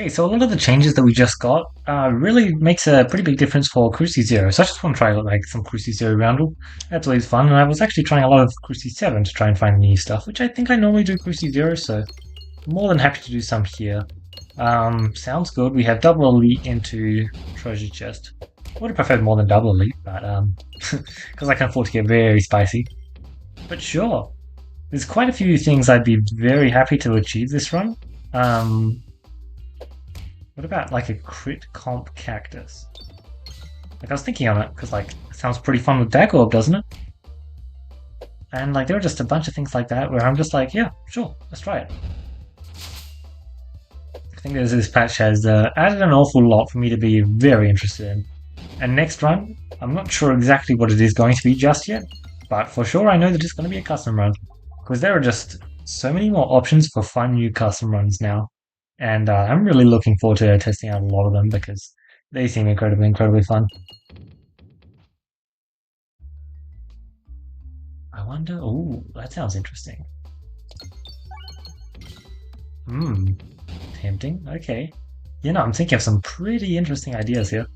Okay, so a lot of the changes that we just got really makes a pretty big difference for Cruci Zero. So I just want to try like some Cruci Zero roundel. That's always fun, and I was actually trying a lot of Cruci Seven to try and find new stuff, which I think I normally do Cruci Zero, so more than happy to do some here. Sounds good. We have double elite into treasure chest. Would have preferred more than double elite, but because I can afford to get very spicy. But sure, there's quite a few things I'd be very happy to achieve this run. Um, what about like a crit comp cactus? Like I was thinking on it because like it sounds pretty fun with Dagorb, doesn't it? And like there are just a bunch of things like that where I'm just like, yeah, sure, let's try it. I think this patch has added an awful lot for me to be very interested in. And next run, I'm not sure exactly what it is going to be just yet, but for sure I know that it's going to be a custom run. Because there are just so many more options for fun new custom runs now. And I'm really looking forward to testing out a lot of them because they seem incredibly fun. I wonder, oh, that sounds interesting. Hmm, tempting, okay. You know, I'm thinking of some pretty interesting ideas here.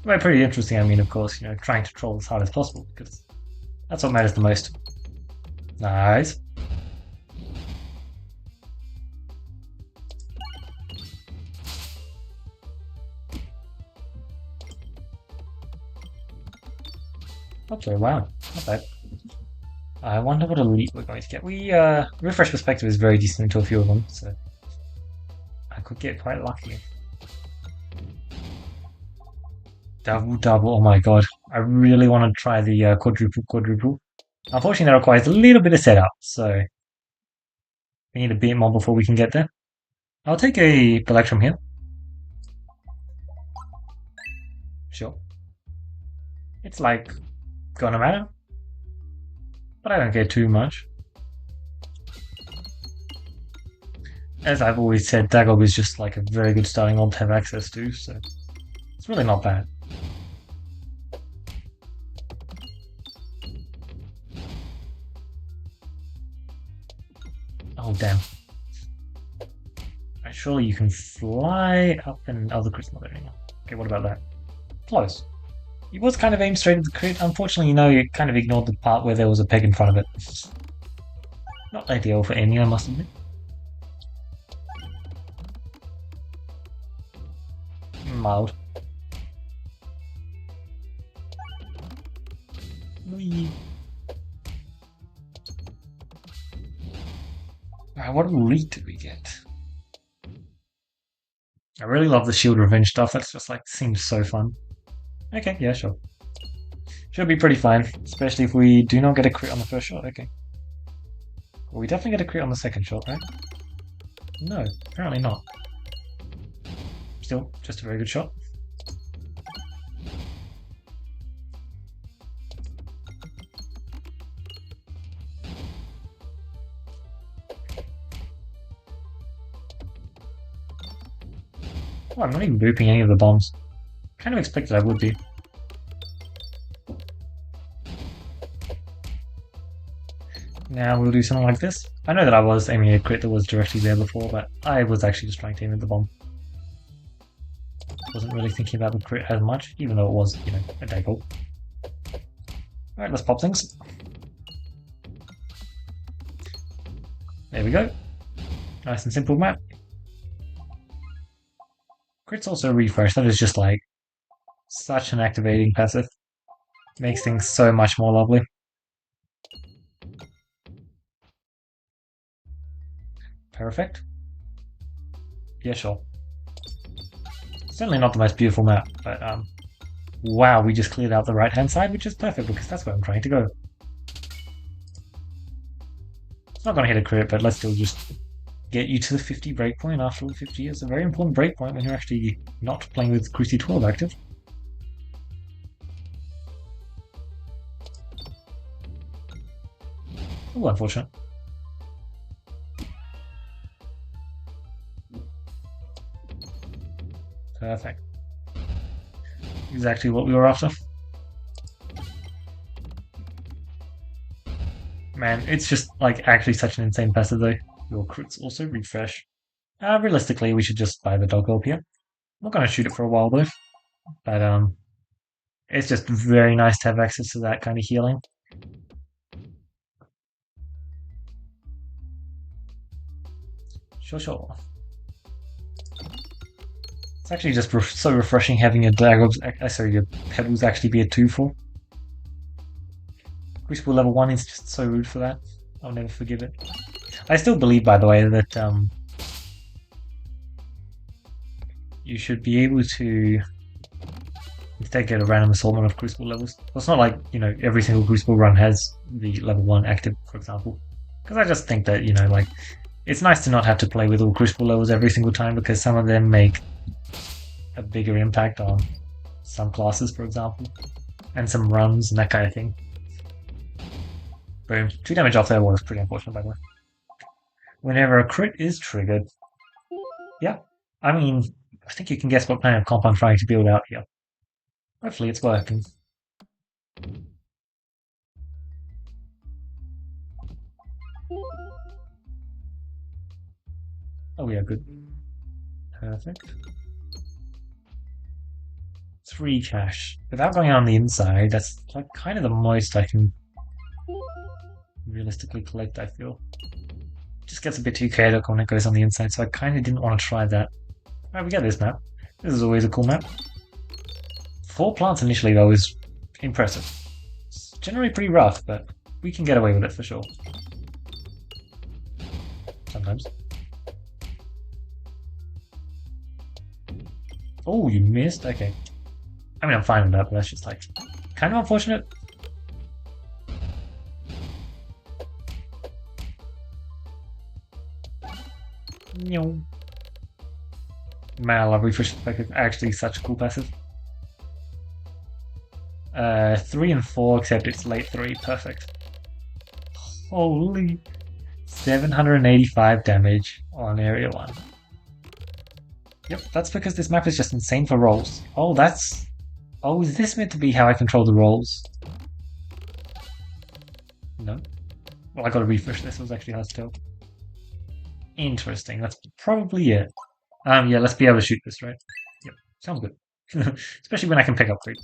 By pretty interesting, I mean, of course, trying to troll as hard as possible because that's what matters the most. Nice. Okay, wow, not bad. I wonder what elite we're going to get. Refresh perspective is very decent to a few of them, so I could get quite lucky. Double, oh my god. I really want to try the quadruple. Unfortunately, that requires a little bit of setup, so we need a bit more before we can get there. I'll take a Electrum here. Sure. It's like, gonna matter. But I don't care too much. As I've always said, Dagob is just like a very good starting mob to have access to, so it's really not bad. Oh damn. Right, surely you can fly up and other crit's not there anymore. Okay, what about that? Close. He was kind of aimed straight at the crit. Unfortunately, you kind of ignored the part where there was a peg in front of it. Not ideal for aiming, I must admit. Mild. Alright, what elite did we get? I really love the shield revenge stuff. That's just like seems so fun. Okay, yeah, sure. Should be pretty fine, especially if we do not get a crit on the first shot. Okay. Well, we definitely get a crit on the second shot, right? No, apparently not. Still, just a very good shot. Oh, I'm not even booping any of the bombs. Kind of expected I would be. Now we'll do something like this. I know that I was aiming a crit that was directly there before, but I was actually just trying to aim at the bomb. Wasn't really thinking about the crit as much, even though it was, a daggle. Alright, let's pop things. There we go. Nice and simple map. Crit's also refresh. That is just like such an activating passive. Makes things so much more lovely. Perfect. Yeah, sure. Certainly not the most beautiful map, but wow, we just cleared out the right-hand side, which is perfect because that's where I'm trying to go. It's not going to hit a crit, but let's still just get you to the 50 breakpoint after the 50 years. A very important breakpoint when you're actually not playing with Cruci 12 active. Oh, unfortunate. Perfect. Exactly what we were after. Man, it's just like actually such an insane passive though. Your crits also refresh. Realistically, we should just buy the dog orb here. I'm not going to shoot it for a while though, but it's just very nice to have access to that kind of healing. Sure. It's actually just so refreshing having your your pebbles actually be a 2-4. Crucible level 1 is just so rude for that. I'll never forgive it. I still believe, by the way, that you should be able to instead get a random assortment of Crucible levels. Well, it's not like, every single Crucible run has the level 1 active, for example. Because I just think that, like, it's nice to not have to play with all Crucible levels every single time because some of them make a bigger impact on some classes, for example, and some runs and that kind of thing. Boom. 2 damage off there was pretty unfortunate, by the way. Whenever a crit is triggered, yeah, I mean, I think you can guess what kind of comp I'm trying to build out here. Hopefully it's working. Oh yeah, good. Perfect. 3 cash. Without going on the inside, that's like kind of the most I can realistically collect, I feel. Just gets a bit too chaotic when it goes on the inside, so I kind of didn't want to try that. Alright, we get this map. This is always a cool map. 4 plants initially, though, is impressive. It's generally pretty rough, but we can get away with it for sure. Sometimes. Oh, you missed? Okay. I mean, I'm fine with that, but that's just like kind of unfortunate. Man, I love refresh perspective. Actually, such a cool passive. 3 and 4, except it's late 3. Perfect. Holy 785 damage on area 1. Yep, that's because this map is just insane for rolls. Oh, is this meant to be how I control the rolls? No. Well, I gotta refresh this. It was actually hard to tell. Interesting. That's probably it. Yeah, let's be able to shoot this, right? Yep, sounds good. Especially when I can pick up 3.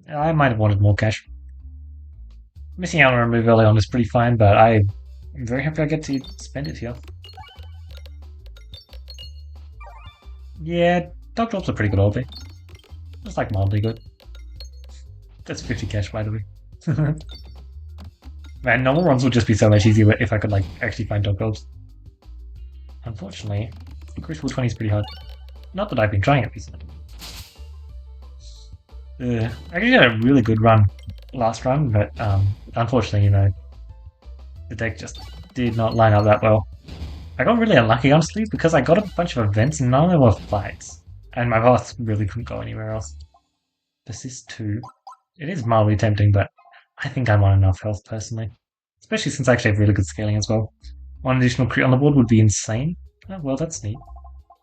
I might have wanted more cash. Missing out on a move early on is pretty fine, but I'm very happy I get to spend it here. Yeah, dog drops are pretty good all day. Just like mildly good. That's 50 cash, by the way. Man, normal runs would just be so much easier if I could like actually find dog drops. Unfortunately, Crucible 20 is pretty hard. Not that I've been trying it recently. I actually had a really good run last run, but unfortunately, the deck just did not line up that well. I got really unlucky, honestly, because I got a bunch of events and none of them were fights. And my path really couldn't go anywhere else. Persist 2. It is mildly tempting, but I think I'm on enough health, personally. Especially since I actually have really good scaling as well. 1 additional crit on the board would be insane. Oh, well, that's neat.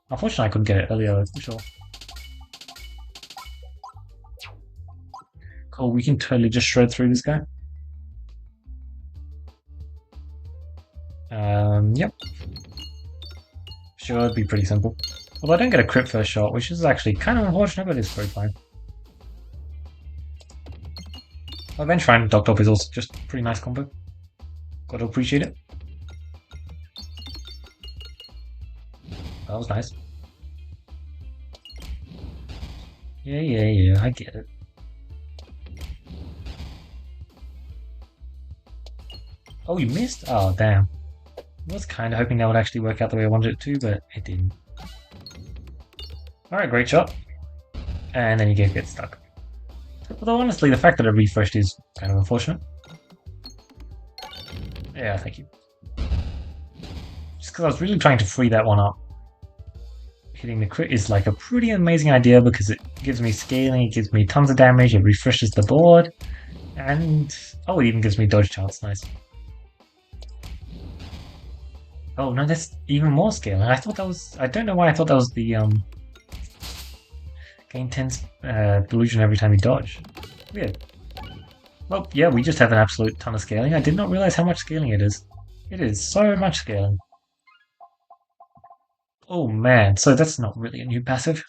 Unfortunately, I couldn't get it earlier, for sure. Cool, we can totally just shred through this guy. Yep. Sure, it'd be pretty simple. Although I don't get a crit first shot, which is actually kind of unfortunate, but it's very fine. Revenge Shrine Dog Top is also just a pretty nice combo. Gotta appreciate it. That was nice. Yeah, I get it. Oh, you missed? Oh, damn. I was kind of hoping that would actually work out the way I wanted it to, but it didn't. Alright, great shot. And then you get stuck. Although honestly, the fact that it refreshed is kind of unfortunate. Yeah, thank you. Just because I was really trying to free that one up. Hitting the crit is like a pretty amazing idea because it gives me scaling, it gives me tons of damage, it refreshes the board, and oh, it even gives me dodge chance. Nice. Oh no, that's even more scaling. I thought that was. I don't know why I thought that was the gain 10 delusion every time you dodge. Weird. Well, yeah, we just have an absolute ton of scaling. I did not realize how much scaling it is. It is so much scaling. Oh man, so that's not really a new passive.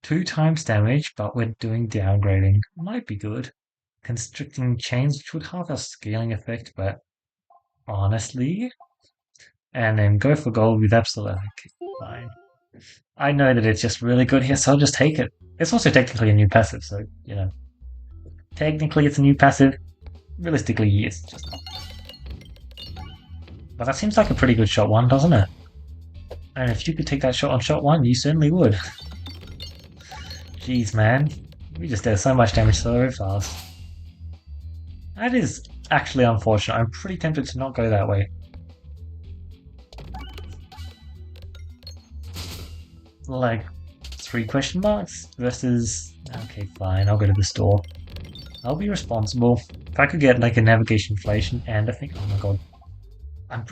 2 times damage, but we're doing downgrading. Might be good. Constricting chains, which would have a scaling effect, but honestly. And then go for gold with absolute. Okay, fine. I know that it's just really good here, so I'll just take it. It's also technically a new passive, so, you know. Technically it's a new passive. Realistically, it's just not. But that seems like a pretty good shot one, doesn't it? And if you could take that shot on shot one, you certainly would. Jeez, man. We just did so much damage so fast. That is actually unfortunate. I'm pretty tempted to not go that way. Like, 3 question marks versus... Okay, fine, I'll go to the store. I'll be responsible. If I could get like a navigation inflation and I think... Oh my god.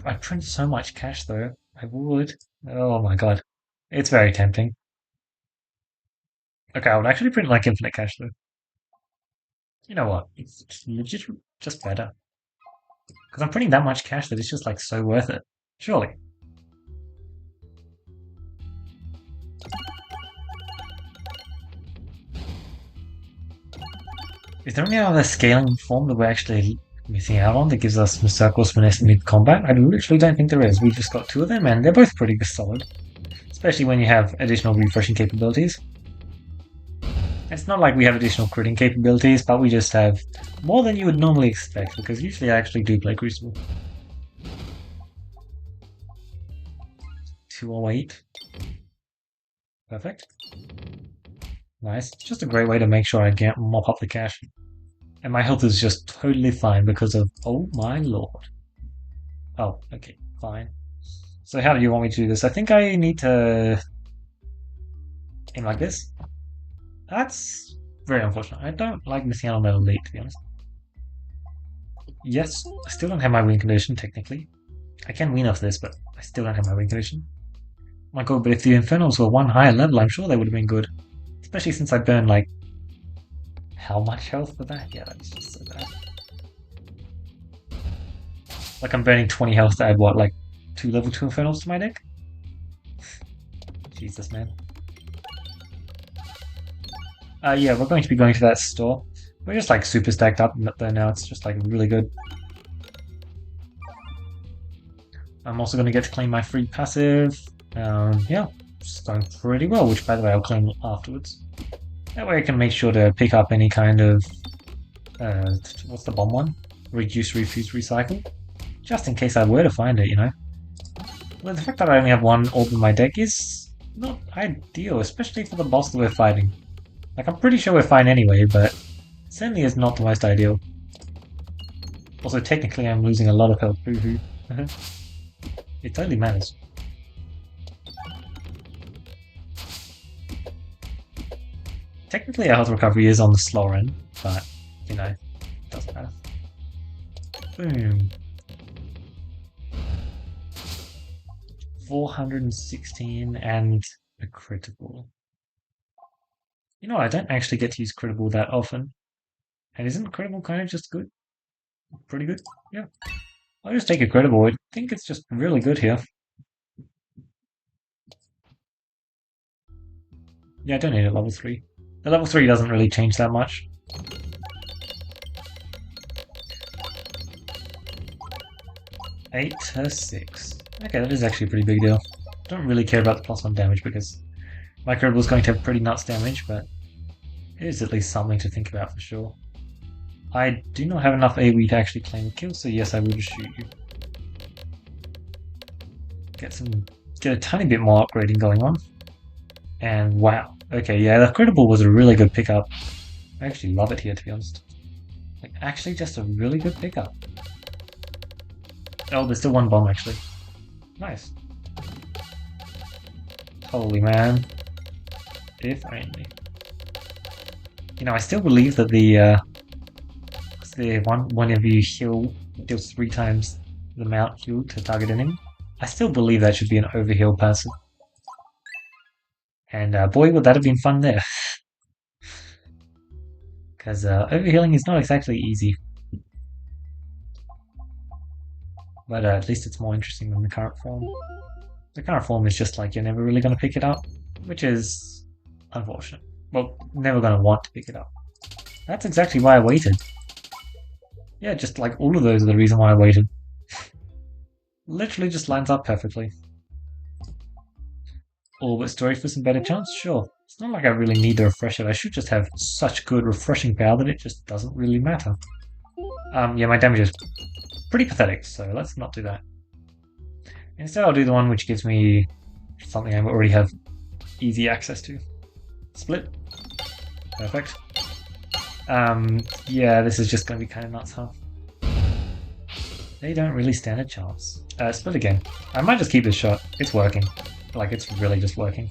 I print so much cash though. I would. Oh my god. It's very tempting. Okay, I would actually print like infinite cash though. You know what? It's legit just better. Because I'm printing that much cash that it's just like so worth it. Surely. Is there any other scaling form that we're actually missing out on that gives us circles finesse mid-combat? I literally don't think there is. We've just got 2 of them and they're both pretty solid. Especially when you have additional refreshing capabilities. It's not like we have additional critting capabilities, but we just have more than you would normally expect, because usually I actually do play Crucible. 208. Perfect. Nice. It's just a great way to make sure I get mop up the cash. And my health is just totally fine because of... Oh my lord. Oh, okay, fine. So how do you want me to do this? I think I need to... aim like this. That's very unfortunate. I don't like missing out on that elite, to be honest. Yes, I still don't have my win condition, technically. I can win off this, but I still don't have my win condition. My god, but if the Infernals were 1 higher level, I'm sure they would have been good. Especially since I burned, like... How much health for that? Yeah, that's just so bad. Like, I'm burning 20 health to add, what, like 2 level 2 Infernals to my deck? Jesus, man. Yeah, we're going to be going to that store. We're just, like, super stacked up there now. It's just, like, really good. I'm also going to get to claim my free passive. Yeah, it's going pretty well, which, by the way, I'll claim afterwards. That way I can make sure to pick up any kind of... what's the bomb one? Reduce, refuse, recycle? Just in case I were to find it, you know? Well, the fact that I only have 1 orb in my deck is not ideal, especially for the boss that we're fighting. Like, I'm pretty sure we're fine anyway, but it certainly is not the most ideal. Also, technically I'm losing a lot of health, boo-hoo. It totally matters. Technically our health recovery is on the slower end, but, you know, it doesn't matter. Boom. 416 and a Critiball. You know what, I don't actually get to use Critiball that often. And isn't Critiball kind of just good? Pretty good? Yeah. I'll just take a Critiball. I think it's just really good here. Yeah, I don't need a level 3. The level 3 doesn't really change that much. Eight to 6. Okay, that is actually a pretty big deal. Don't really care about the +1 damage because my Critiball is going to have pretty nuts damage, but it is at least something to think about for sure. I do not have enough AoE to actually claim a kill, so yes, I will just shoot you. Get a tiny bit more upgrading going on. And wow. Okay, yeah, the Critiball was a really good pickup. I actually love it here, to be honest. Like, actually just a really good pickup. Oh, there's still 1 bomb, actually. Nice. Holy man. If only. You know, I still believe that the one of you heal deals 3 times the amount heal to target enemy. I still believe that should be an overheal passive. And boy, would that have been fun there. Because overhealing is not exactly easy. But at least it's more interesting than the current form. The current form is just like you're never really going to pick it up, which is unfortunate. Well, never going to want to pick it up. That's exactly why I waited. Yeah, just like all of those are the reason why I waited. Literally just lines up perfectly. All but story for some better chance? Sure. It's not like I really need the refresher. I should just have such good refreshing power that it just doesn't really matter. Yeah, my damage is pretty pathetic, so let's not do that. Instead, I'll do the one which gives me something I already have easy access to. Split. Perfect. Yeah, this is just going to be kind of nuts, huh? They don't really stand a chance. Split again. I might just keep this shot. It's working. Like, it's really just working.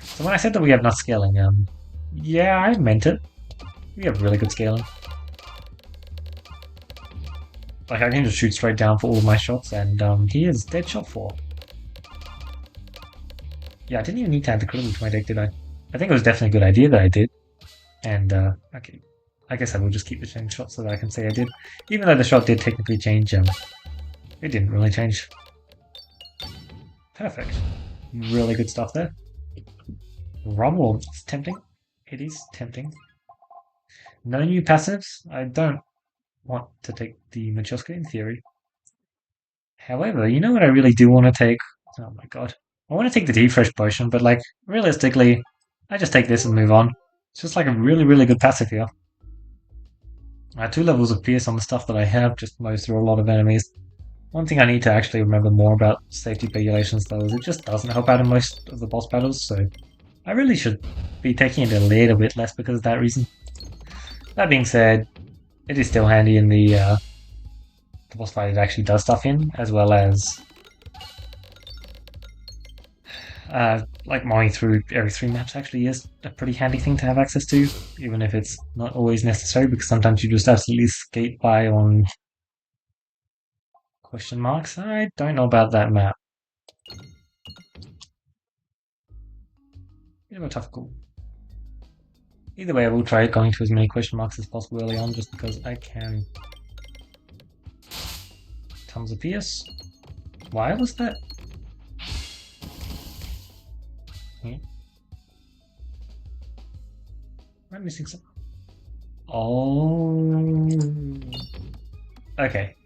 So when I said that we have not scaling, yeah, I meant it. We have really good scaling. Like, I can just shoot straight down for all of my shots, and he is dead shot 4. Yeah, I didn't even need to add the critical to my deck, did I? I think it was definitely a good idea that I did. And, okay. I guess I will just keep the change shot so that I can say I did. Even though the shot did technically change, it didn't really change. Perfect. Really good stuff there. Rumble. It's tempting. It is tempting. No new passives. I don't want to take the Machoska in theory. However, you know what I really do want to take? Oh my god. I want to take the Defresh Potion, but like, realistically, I just take this and move on. It's just like a really, really good passive here. 2 levels of Pierce on the stuff that I have just mows through a lot of enemies. One thing I need to actually remember more about safety regulations though is it just doesn't help out in most of the boss battles, so I really should be taking it a little bit less because of that reason. That being said, it is still handy in the boss fight it actually does stuff in, as well as like mowing through every 3 maps actually is a pretty handy thing to have access to, even if it's not always necessary, because sometimes you just absolutely skate by on question marks. I don't know about that map. Bit of a tough call. Either way, I will try going to as many question marks as possible early on, just because I can. Tons of Pierce. Why was that? Am I missing something? Oh. Okay.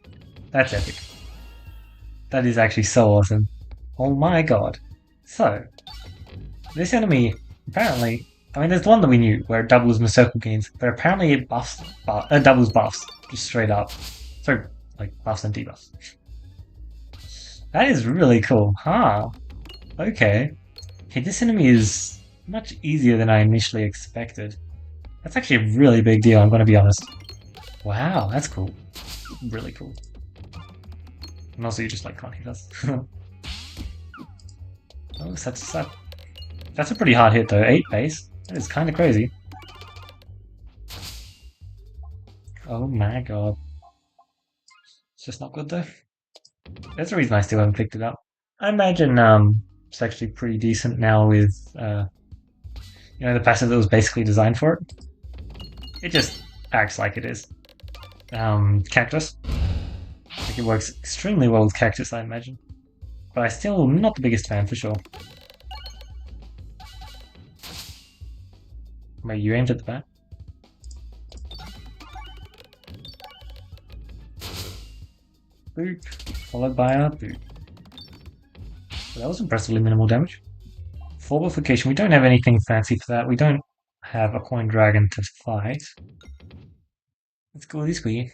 That's epic. That is actually so awesome. Oh my god. So, this enemy, apparently, I mean, there's one that we knew where it doubles Circle gains, but apparently it doubles buffs, just straight up. So, like, buffs and debuffs. That is really cool, huh? Okay. Okay, this enemy is much easier than I initially expected. That's actually a really big deal, I'm gonna be honest. Wow, that's cool. Really cool. And also you just like can't hit us. Oh, that's a pretty hard hit though, 8 base. That is kinda crazy. Oh my god. It's just not good though. There's a reason I still haven't picked it up. I imagine it's actually pretty decent now with you know, the passive that was basically designed for it. It just acts like it is. Cactus. I think it works extremely well with Cactus, I imagine. But I'm still not the biggest fan for sure. Wait, you aimed at the bat? Boop. Followed by a boop. So that was impressively minimal damage. Fortification, we don't have anything fancy for that. We don't have a coin dragon to fight. Let's go this way.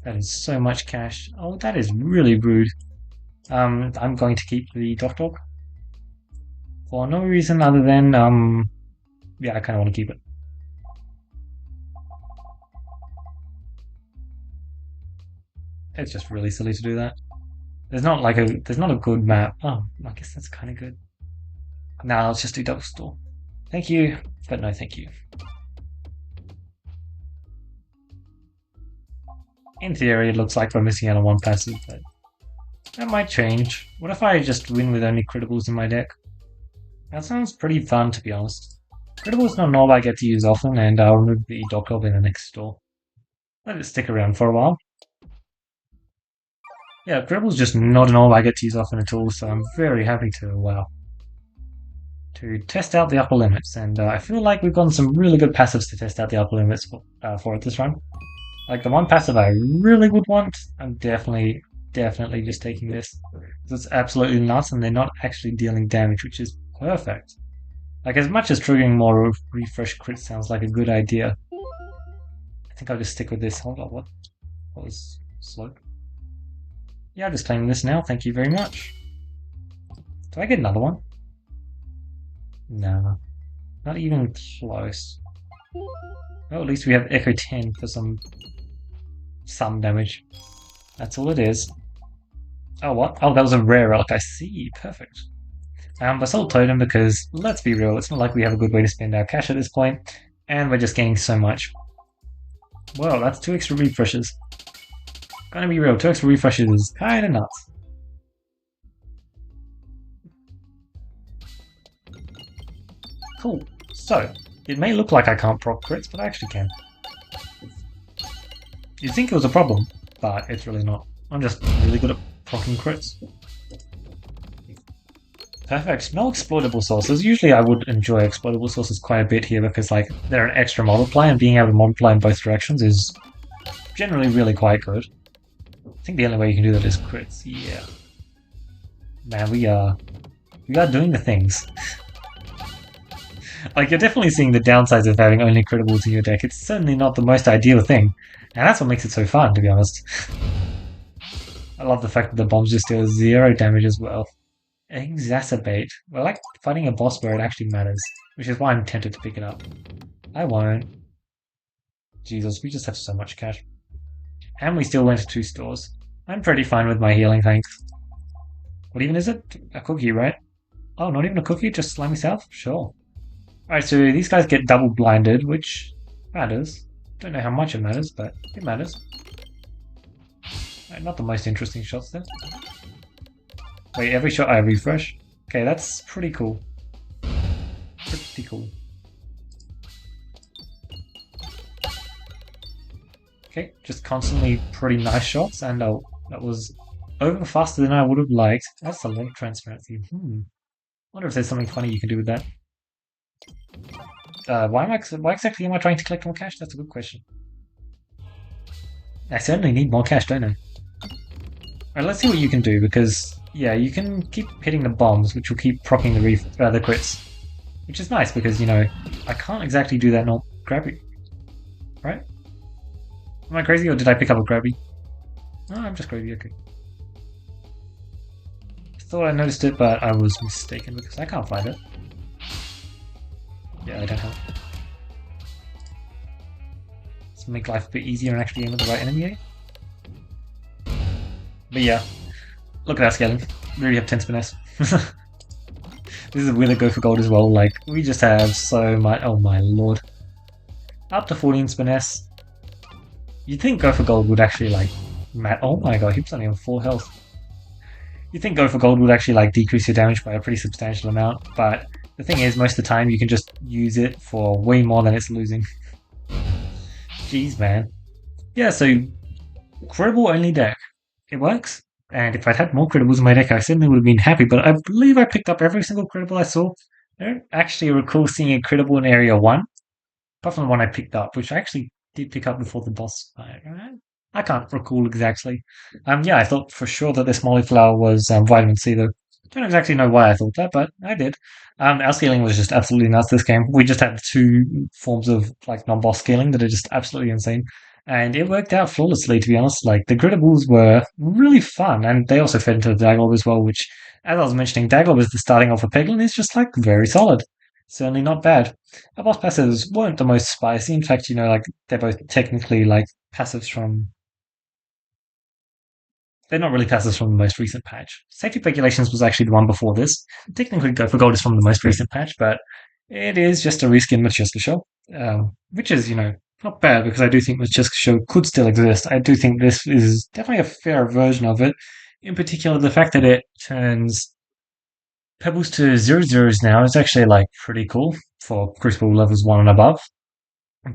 That is so much cash. Oh, that is really rude. I'm going to keep the Dog. For no reason other than, yeah, I kind of want to keep it. It's just really silly to do that. There's not a good map. Oh, I guess that's kind of good. Now let's just do double store. Thank you, but no thank you. In theory, it looks like we're missing out on one passive, but that might change. What if I just win with only critibles in my deck? That sounds pretty fun, to be honest. Critibal's not an orb I get to use often, and I'll remove the Dog in the next store. Let it stick around for a while. Yeah, Cribble's just not an orb I get to use often at all, so I'm very happy to, wow, to test out the upper limits. And I feel like we've gotten some really good passives to test out the upper limits for it this run. Like the one passive I really would want, I'm definitely just taking this. It's absolutely nuts, and they're not actually dealing damage, which is perfect. Like as much as triggering more refresh crits sounds like a good idea, I think I'll just stick with this. Hold on, what was slow? Yeah, I'm just playing this now. Thank you very much. Do I get another one? No, not even close. Well, at least we have Echo 10 for some damage. That's all it is. Oh, what? Oh, that was a rare relic. I see. Perfect. I sold Totem because, let's be real, it's not like we have a good way to spend our cash at this point, and we're just getting so much. Well, that's 2 extra refreshes. Gonna be real, 2 extra refreshes is kinda nuts. Cool. So, it may look like I can't proc crits, but I actually can. You'd think it was a problem, but it's really not. I'm just really good at proccing crits. Perfect. No exploitable sources. Usually I would enjoy exploitable sources quite a bit here because like they're an extra multiply and being able to multiply in both directions is generally really quite good. I think the only way you can do that is crits. Yeah. Man, we are doing the things. Like you're definitely seeing the downsides of having only critables in your deck. It's certainly not the most ideal thing. And that's what makes it so fun, to be honest. I love the fact that the bombs just deal 0 damage as well. Exacerbate. We're like fighting a boss where it actually matters, which is why I'm tempted to pick it up. I won't. Jesus, we just have so much cash. And we still went to 2 stores. I'm pretty fine with my healing, thanks. What even is it? A cookie, right? Oh, not even a cookie, just slimy south? Sure. Alright, so these guys get double blinded, which matters. Don't know how much it matters, but it matters. Right, not the most interesting shots then. Wait, every shot I refresh? Okay, that's pretty cool. Pretty cool. Okay, just constantly pretty nice shots, and that was over faster than I would have liked. That's a lot of transparency. Wonder if there's something funny you can do with that. Why exactly am I trying to collect more cash? That's a good question. I certainly need more cash, don't I? Alright, let's see what you can do, because, yeah, you can keep hitting the bombs, which will keep proccing the crits. Which is nice, because, you know, I can't exactly do that not grabby. Right? Am I crazy, or did I pick up a grabby? No, I'm just crazy, okay. I thought I noticed it, but I was mistaken, because I can't find it. Yeah, I don't have it. Let's make life a bit easier and actually aim at the right enemy, eh? But yeah, look at that scaling. We already have 10 finesse. This is with a go for gold as well. Like, we just have so much. Oh my lord. Up to 14 finesse. You'd think go for gold would actually, like, oh my god, he was only on 4 health. You'd think go for gold would actually, like, decrease your damage by a pretty substantial amount, but the thing is, most of the time you can just use it for way more than it's losing. Jeez, man. Yeah, so, Critiball only deck. It works. And if I'd had more critibles in my deck, I certainly would have been happy, but I believe I picked up every single critable I saw. I don't actually recall seeing a critable in Area 1, apart from the one I picked up, which I actually did pick up before the boss fight. I can't recall exactly. Yeah, I thought for sure that this Mollyflower was vitamin C, though. Don't exactly know why I thought that, but I did. Our scaling was just absolutely nuts this game. We just had 2 forms of like non-boss scaling that are just absolutely insane. And it worked out flawlessly, to be honest. Like, the Critibles were really fun, and they also fed into the Daglob as well, which, as I was mentioning, Daglob is the starting off of Peglin, is just, like, very solid. Certainly not bad. Our boss passives weren't the most spicy. In fact, you know, like, they're both technically, like, passives from... They're not really passives from the most recent patch. Safety Speculations was actually the one before this. Technically, Go for Gold is from the most recent patch, but it is just a reskin Machiska Show, which is, you know, not bad because I do think Machiska Show could still exist. I do think this is definitely a fair version of it. In particular, the fact that it turns pebbles to 0/0s now is actually like pretty cool for Crucible levels 1 and above.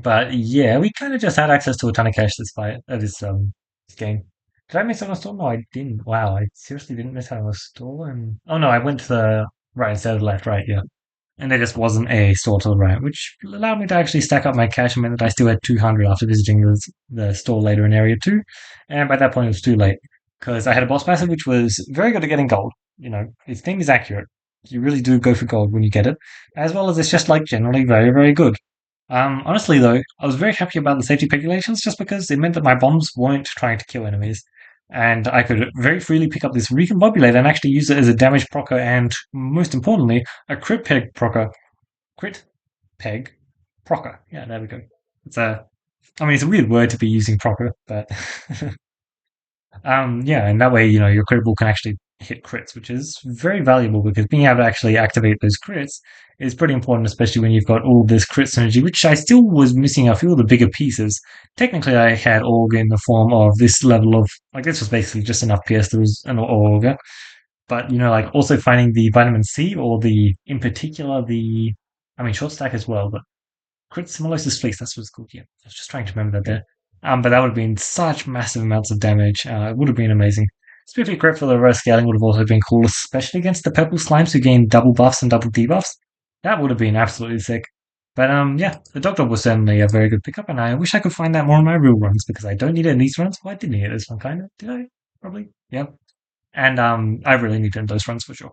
But yeah, we kind of just had access to a ton of cash this fight, this game. Did I miss out on a store? No, I didn't. Wow, I seriously didn't miss out on a store. And oh no, I went to the right instead of the left. Right, yeah. And there just wasn't a store to the right, which allowed me to actually stack up my cash and meant that I still had 200 after visiting the store later in Area 2. And by that point, it was too late because I had a boss passive which was very good at getting gold. You know, its theme is accurate. You really do go for gold when you get it, as well as it's just like generally very, very good. Honestly, though, I was very happy about the safety regulations just because it meant that my bombs weren't trying to kill enemies. And I could very freely pick up this recombobulator and actually use it as a damage procker and, most importantly, a crit peg procker. Crit peg procker. Yeah, there we go. I mean, it's a weird word to be using procker, but yeah, and that way, your Critiball can actually hit crits, which is very valuable because being able to actually activate those crits is pretty important, especially when you've got all this crit synergy, which I still was missing a few of the bigger pieces. Technically, I had Org in the form of this level of, like, this was basically just enough PS, there was an Org, but, like, also finding the vitamin C or in particular, I mean, short stack as well, but Crit Simosis Fleece, that's what's called. Yeah, I was just trying to remember that there. But that would have been such massive amounts of damage. It would have been amazing. Spiffy Crit for the reverse scaling would have also been cool, especially against the purple slimes who gain double buffs and double debuffs. That would have been absolutely sick. But yeah, the Doctor was certainly a very good pickup, and I wish I could find that more in my real runs because I don't need it in these runs. Well, I did need it this one, kind of. Did I? Probably. Yeah. And I really need it in those runs for sure.